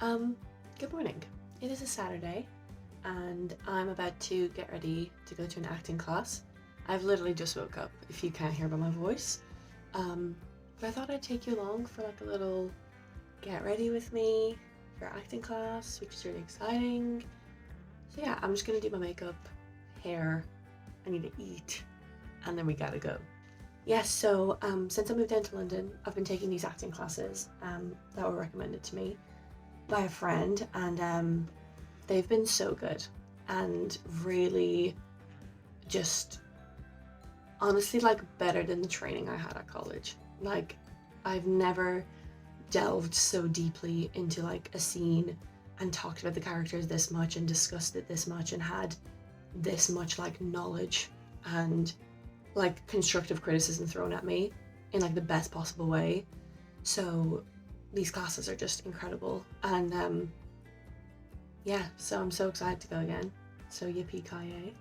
Um, Good morning. It is a Saturday and I'm about to get ready to go to an acting class. I've literally just woke up, if you can't hear by my voice. But I thought I'd take you along for like a little get ready with me for acting class, which is really exciting. So yeah, I'm just gonna do my makeup, hair, I need to eat, and then we gotta go. Yes, so since I moved down to London, I've been taking these acting classes that were recommended to me by a friend, and they've been so good and really just honestly like better than the training I had at college. Like, I've never delved so deeply into like a scene and talked about the characters this much and discussed it this much and had this much like knowledge and like constructive criticism thrown at me in like the best possible way. So these classes are just incredible, and yeah, so I'm so excited to go again. So yippee-ki-yay.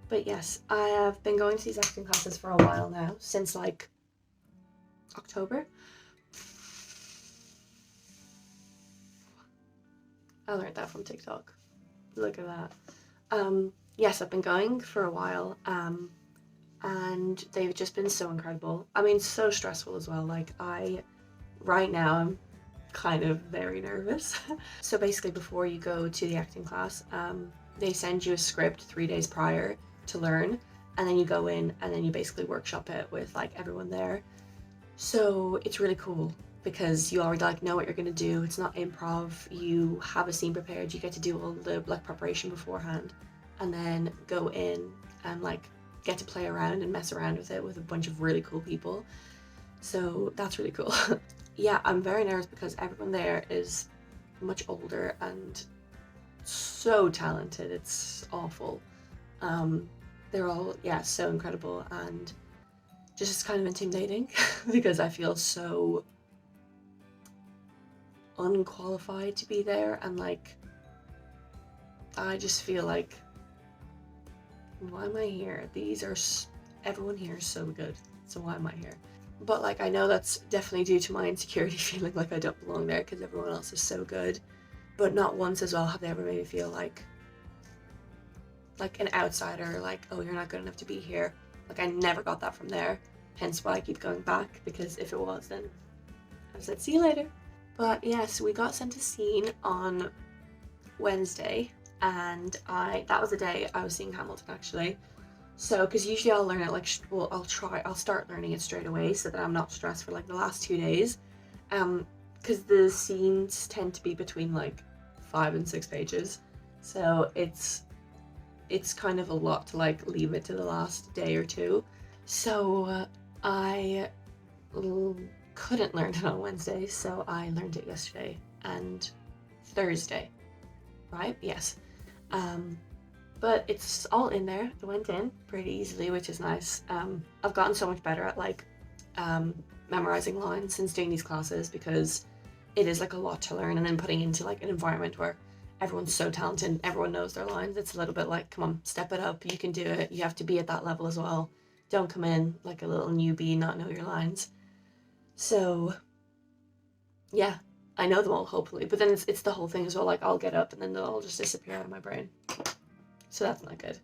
But yes, I have been going to these acting classes for a while now, since like October. I learned that from TikTok. Look at that. Yes, I've been going for a while, and they've just been so incredible. I mean, so stressful as well. Like, right now, I'm kind of very nervous. So basically, before you go to the acting class, they send you a script 3 days prior to learn, and then you go in and then you basically workshop it with like everyone there. So it's really cool because you already like know what you're gonna do. It's not improv. You have a scene prepared. You get to do all the like preparation beforehand, and then go in and like get to play around and mess around with it with a bunch of really cool people. So that's really cool. Yeah, I'm very nervous because everyone there is much older and so talented. It's awful. They're all, yeah, so incredible, and just kind of intimidating because I feel so unqualified to be there, and like I just feel like, why am I here? Everyone here is so good, so why am I here? But like, I know that's definitely due to my insecurity feeling like I don't belong there because everyone else is so good. But not once as well have they ever made me feel like an outsider, like, oh, you're not good enough to be here. Like, I never got that from there, hence why I keep going back, because if it was, then I said see you later. But yes, we got sent a scene on Wednesday, and that was the day I was seeing Hamilton, actually. So, because usually I'll learn it like, I'll start learning it straight away so that I'm not stressed for like the last 2 days. Because the scenes tend to be between like 5 and 6 pages. So it's kind of a lot to like leave it to the last day or two. So I couldn't learn it on Wednesday, so I learned it yesterday and Thursday, right? Yes. But it's all in there. It went in pretty easily, which is nice. I've gotten so much better at like memorizing lines since doing these classes, because it is like a lot to learn, and then putting into like an environment where everyone's so talented and everyone knows their lines, it's a little bit like, come on, step it up, you can do it, you have to be at that level as well. Don't come in like a little newbie, not know your lines. So yeah, I know them all, hopefully, but then it's the whole thing as well, like I'll get up and then they'll all just disappear out of my brain. So that's not good.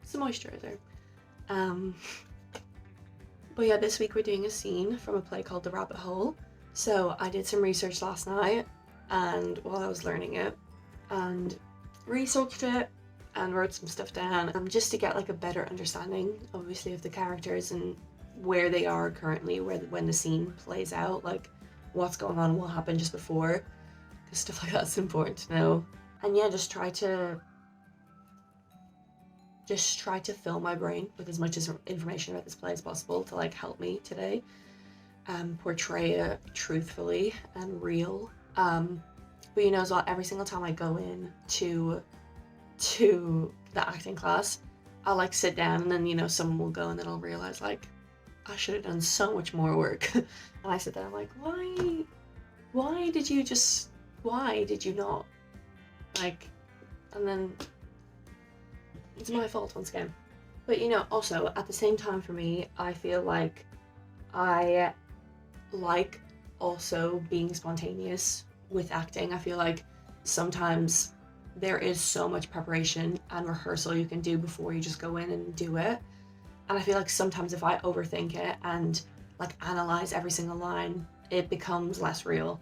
It's a moisturizer. But yeah, this week we're doing a scene from a play called The Rabbit Hole. So I did some research last night, and while I was learning it, and researched it and wrote some stuff down, just to get like a better understanding, obviously, of the characters and where they are currently, when the scene plays out, like what's going on, what happened just before, because stuff like that's important to know. And yeah, just try to fill my brain with as much information about this play as possible to like help me today portray it truthfully and real. But you know as well, every single time I go in to the acting class, I'll like sit down and then, you know, someone will go and then I'll realize like I should have done so much more work. And I sit there, I'm like, why did you not, like, and then it's my fault once again. But you know, also at the same time, for me, I feel like I like also being spontaneous with acting. I feel like sometimes there is so much preparation and rehearsal you can do before you just go in and do it. And I feel like sometimes if I overthink it and like analyze every single line, it becomes less real.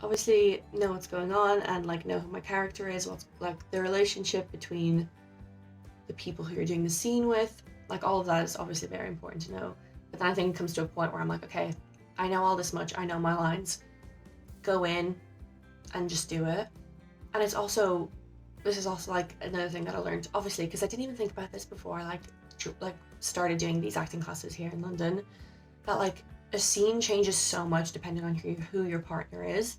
Obviously, know what's going on and like know who my character is, what's like the relationship between the people who you're doing the scene with. Like all of that is obviously very important to know. But then I think it comes to a point where I'm like, okay, I know all this much, I know my lines. Go in and just do it. And it's also, this is also like another thing that I learned, obviously, because I didn't even think about this before I like started doing these acting classes here in London, that like a scene changes so much depending on who your partner is.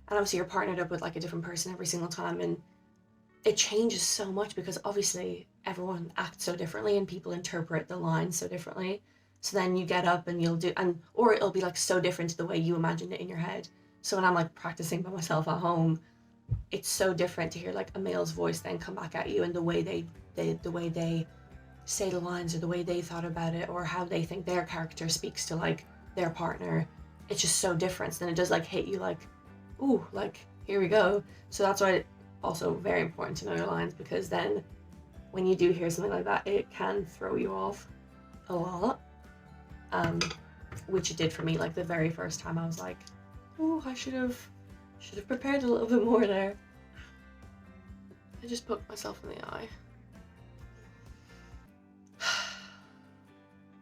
And obviously you're partnered up with like a different person every single time, and it changes so much because obviously everyone acts so differently and people interpret the lines so differently. So then you get up and you'll do, and or it'll be like so different to the way you imagined it in your head. So when I'm like practicing by myself at home, it's so different to hear like a male's voice then come back at you, and the way the way they say the lines or the way they thought about it or how they think their character speaks to like their partner. It's just so different. So then it does like hit you like, ooh, like here we go. So that's why it's also very important to know your lines, because then when you do hear something like that, it can throw you off a lot. Which it did for me. Like the very first time I was like, oh, I should have prepared a little bit more there. I just poked myself in the eye.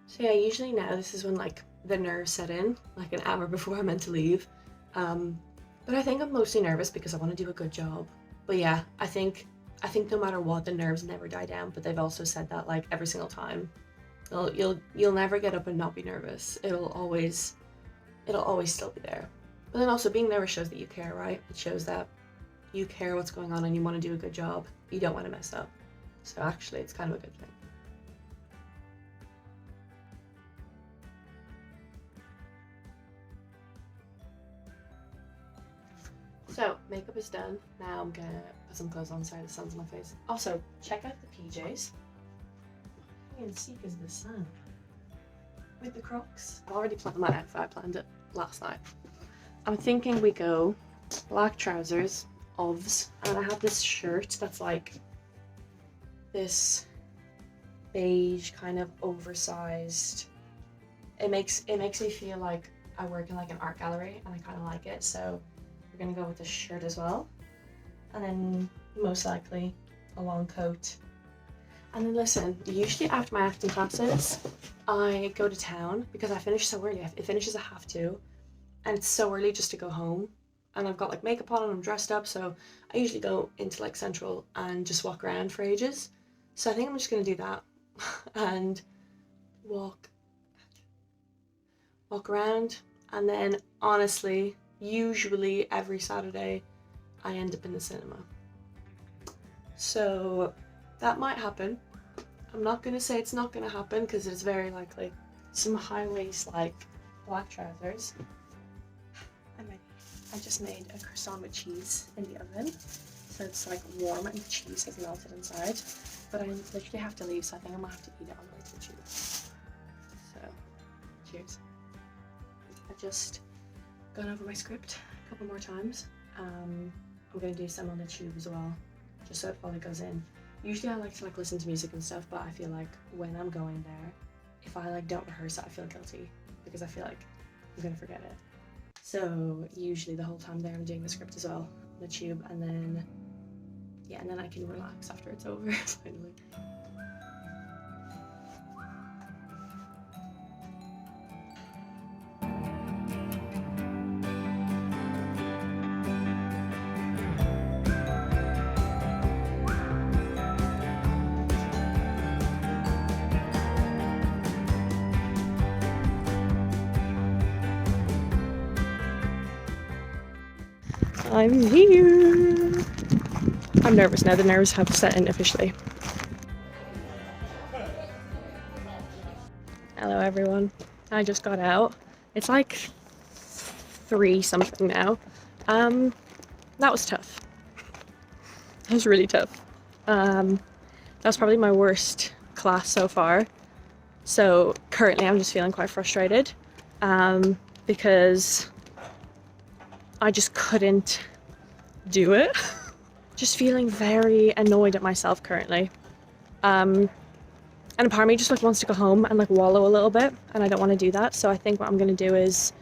So yeah, usually now this is when like the nerves set in, like an hour before I'm meant to leave. But I think I'm mostly nervous because I want to do a good job. But yeah, I think no matter what, the nerves never die down. But they've also said that like every single time, you'll never get up and not be nervous. It'll always still be there. But then also being nervous shows that you care, right? It shows that you care what's going on and you want to do a good job. You don't want to mess up. So actually, it's kind of a good thing. So, makeup is done. Now I'm gonna put some clothes on. Sorry, the sun's on my face. Also, check out the PJs. You can see because of the sun. With the Crocs. I already planned my outfit. I planned it last night. I'm thinking we go black trousers, OVs, and I have this shirt that's like this beige kind of oversized. It makes me feel like I work in like an art gallery, and I kind of like it. So we're gonna go with this shirt as well, and then most likely a long coat. And then listen, usually after my acting classes, I go to town because I finish so early. It finishes at 2:30, and it's so early just to go home. And I've got like makeup on and I'm dressed up, so I usually go into like Central and just walk around for ages. So I think I'm just gonna do that and walk around, and then honestly, usually every Saturday I end up in the cinema. So that might happen. I'm not gonna say it's not gonna happen because it's very likely. Some high waist like black trousers. I'm ready. I just made a croissant with cheese in the oven, so it's like warm and the cheese has melted inside. But I literally have to leave, so I think I'm gonna have to eat it on the way to the tube. So, cheers. I just gone over my script a couple more times. I'm gonna do some on the tube as well, just so it fully goes in. Usually I like to like listen to music and stuff, but I feel like when I'm going there, if I like don't rehearse it, I feel guilty because I feel like I'm gonna forget it. So usually the whole time there I'm doing the script as well, the tube, and then yeah, and then I can relax after it's over finally. I'm here. I'm nervous now. The nerves have set in officially. Hello everyone. I just got out. It's like 3 something now. That was tough. That was really tough. That was probably my worst class so far. So currently I'm just feeling quite frustrated because I just couldn't do it. Just feeling very annoyed at myself currently. And a part of me just like wants to go home and like wallow a little bit, and I don't want to do that. So I think what I'm gonna do is,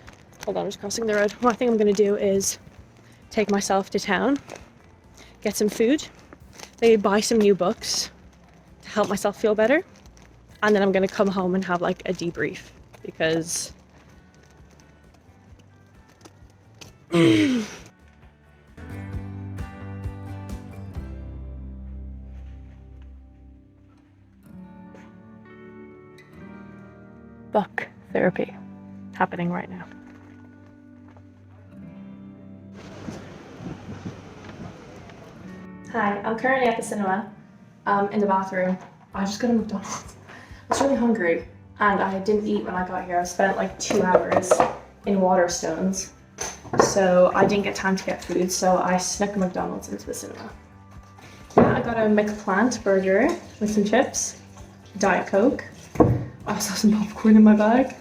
hold on, I'm just crossing the road. What I think I'm gonna do is take myself to town, get some food, maybe buy some new books to help myself feel better, and then I'm gonna come home and have like a debrief because book therapy happening right now. Hi, I'm currently at the cinema, in the bathroom. I just got a McDonald's. I was really hungry and I didn't eat when I got here. I spent like 2 hours in Waterstones, so I didn't get time to get food, so I snuck a McDonald's into the cinema. Yeah, I got a McPlant burger with some chips, Diet Coke. I also have some popcorn in my bag.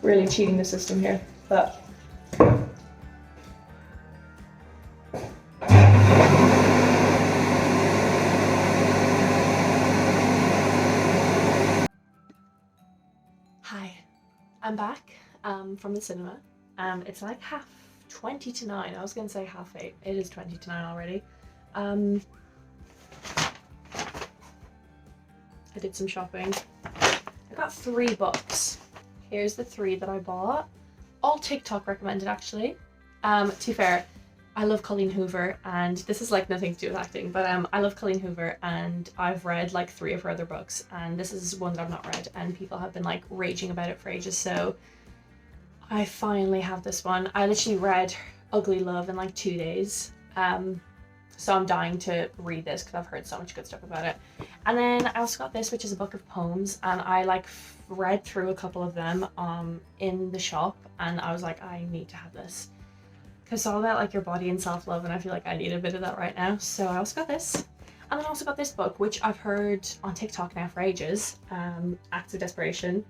Really cheating the system here, but hi, I'm back from the cinema. It's like 20 to 9. I was gonna say 8:30. It is 20 to 9 already. I did some shopping. I got 3 books. Here's the 3 that I bought. All TikTok recommended actually. To be fair, I love Colleen Hoover, and this is like nothing to do with acting, but I love Colleen Hoover and I've read like 3 of her other books, and this is one that I've not read and people have been like raging about it for ages, so I finally have this one. I literally read Ugly Love in like 2 days. So I'm dying to read this because I've heard so much good stuff about it. And then I also got this, which is a book of poems, and I like read through a couple of them in the shop, and I was like, I need to have this. Because it's all about like your body and self-love, and I feel like I need a bit of that right now. So I also got this. And then I also got this book, which I've heard on TikTok now for ages, Acts of Desperation.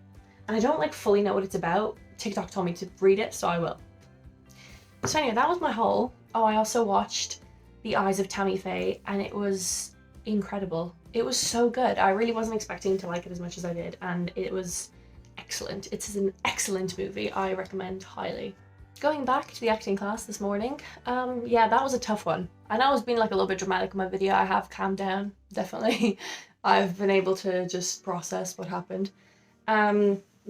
And I don't like fully know what it's about. TikTok told me to read it, so I will. So anyway, that was my haul. Oh, I also watched The Eyes of Tammy Faye, and it was incredible. It was so good. I really wasn't expecting to like it as much as I did, and it was excellent. It's an excellent movie. I recommend highly. Going back to the acting class this morning, yeah, that was a tough one. I know I was being like a little bit dramatic in my video. I have calmed down, definitely. I've been able to just process what happened.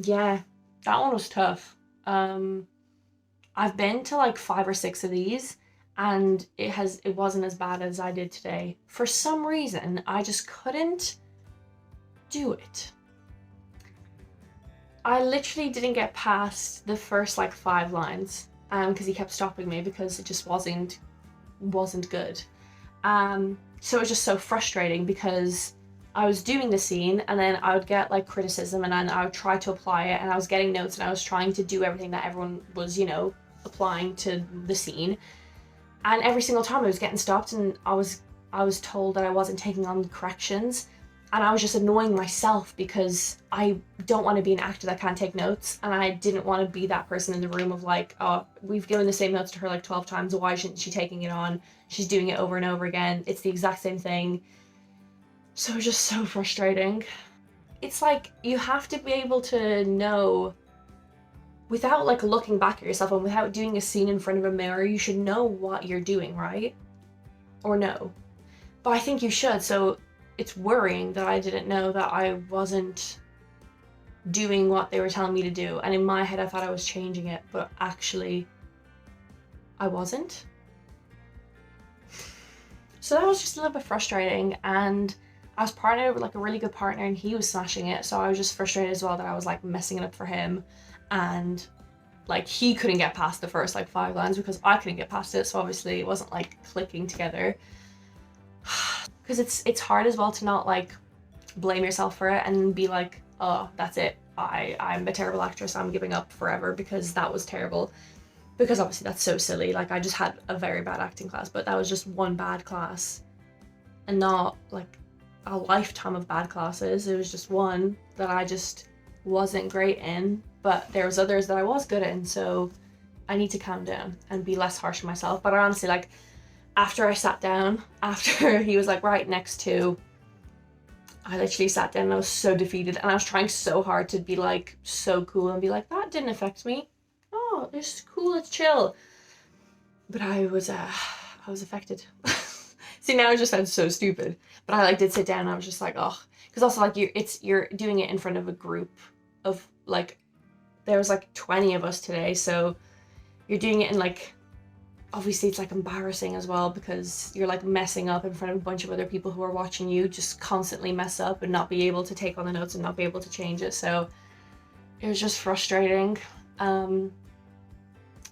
Yeah, that one was tough. I've been to like 5 or 6 of these, and it wasn't as bad as I did today. For some reason, I just couldn't do it. I literally didn't get past the first like 5 lines, because he kept stopping me because it just wasn't good. So it was just so frustrating because I was doing the scene and then I would get like criticism and then I would try to apply it, and I was getting notes and I was trying to do everything that everyone was, applying to the scene. And every single time I was getting stopped, and I was told that I wasn't taking on the corrections, and I was just annoying myself because I don't want to be an actor that can't take notes, and I didn't want to be that person in the room of like, oh, we've given the same notes to her like 12 times, why isn't she taking it on? She's doing it over and over again. It's the exact same thing. So it was just so frustrating. It's like you have to be able to know, without like looking back at yourself and without doing a scene in front of a mirror, you should know what you're doing, right? Or no? But I think you should, so it's worrying that I didn't know that I wasn't doing what they were telling me to do. And in my head, I thought I was changing it, but actually, I wasn't. So that was just a little bit frustrating, and I was partnered with like a really good partner and he was smashing it, so I was just frustrated as well that I was like messing it up for him, and like he couldn't get past the first like 5 lines because I couldn't get past it, so obviously it wasn't like clicking together. Because it's hard as well to not like blame yourself for it and be like, oh, that's it, I'm a terrible actress, I'm giving up forever because that was terrible. Because obviously that's so silly. Like I just had a very bad acting class, but that was just one bad class and not like a lifetime of bad classes. It was just one that I just wasn't great in, but there was others that I was good in, so I need to calm down and be less harsh on myself. But I honestly, like, after I sat down, after he was like, right, next two, I literally sat down and I was so defeated, and I was trying so hard to be like so cool and be like, that didn't affect me. Oh, it's cool, it's chill. But I was affected. See, now it just sounds so stupid. But I like did sit down and I was just like, oh, because also like you're doing it in front of a group of like, there was like 20 of us today, so you're doing it in like, obviously it's like embarrassing as well because you're like messing up in front of a bunch of other people who are watching you just constantly mess up and not be able to take on the notes and not be able to change it. So it was just frustrating.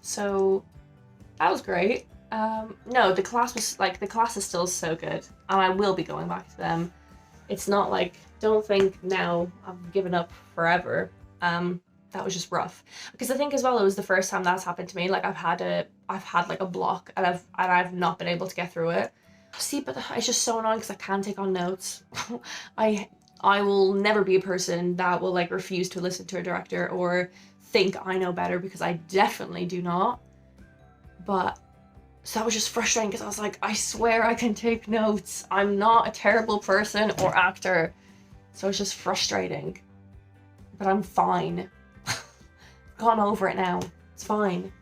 So that was great. No, the class is still so good, and I will be going back to them. It's not like, don't think now I've given up forever. That was just rough, because I think as well it was the first time that's happened to me. Like I've had like a block, and I've not been able to get through it. See, but it's just so annoying because I can't take on notes. I will never be a person that will like refuse to listen to a director or think I know better, because I definitely do not. But so that was just frustrating because I was like, I swear I can take notes. I'm not a terrible person or actor. So it's just frustrating. But I'm fine. Gone over it now. It's fine.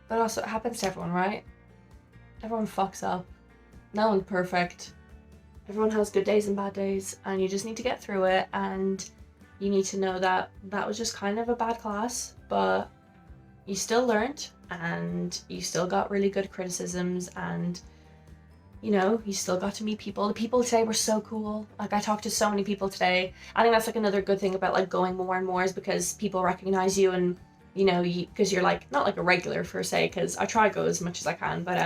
But also, it happens to everyone, right? Everyone fucks up. No one's perfect. Everyone has good days and bad days, and you just need to get through it, and you need to know that that was just kind of a bad class, but you still learned, and you still got really good criticisms, and you know, you still got to meet people. The people today were so cool. Like, I talked to so many people today. I think that's like another good thing about like going more and more, is because people recognize you, and you know, because you're like not like a regular per se, because I try to go as much as I can, but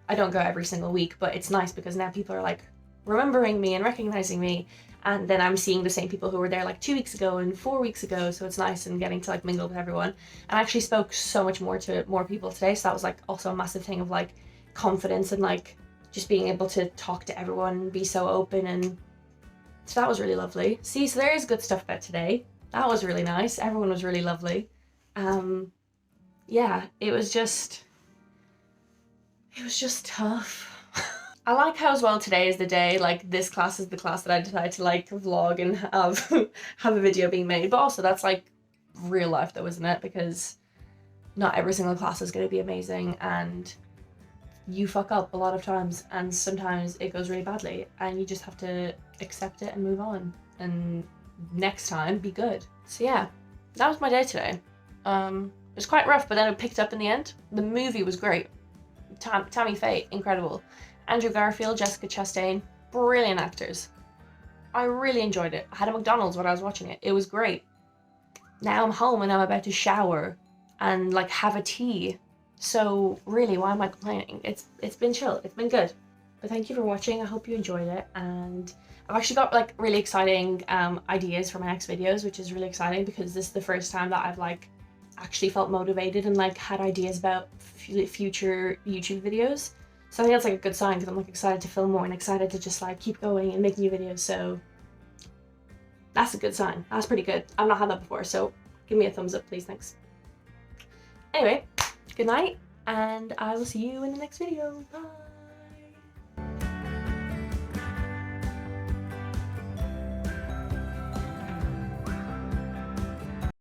I don't go every single week. But it's nice because now people are like remembering me and recognizing me, and then I'm seeing the same people who were there like 2 weeks ago and 4 weeks ago, so it's nice, and getting to like mingle with everyone. And I actually spoke so much more to more people today, so that was like also a massive thing of like confidence, and like just being able to talk to everyone and be so open, and so that was really lovely. See, so there is good stuff about today. That was really nice. Everyone was really lovely. Yeah, it was just tough. I like how as well today is the day, like this class is the class that I decided to like vlog and have have a video being made, but also that's like real life though, isn't it? Because not every single class is going to be amazing, and you fuck up a lot of times, and sometimes it goes really badly, and you just have to accept it and move on, and next time be good. So yeah, that was my day today. It was quite rough, but then it picked up in the end. The movie was great. Tammy Faye, incredible. Andrew Garfield, Jessica Chastain, brilliant actors. I really enjoyed it. I had a McDonald's when I was watching it. It was great. Now I'm home and I'm about to shower and like have a tea. So really, why am I complaining? It's been chill. It's been good. But thank you for watching. I hope you enjoyed it, and I've actually got like really exciting ideas for my next videos, which is really exciting because this is the first time that I've like actually felt motivated and like had ideas about future YouTube videos. So I think that's like a good sign, because I'm like excited to film more and excited to just like keep going and make new videos. So that's a good sign. That's pretty good. I've not had that before, so give me a thumbs up, please. Thanks. Anyway, good night, and I will see you in the next video. Bye.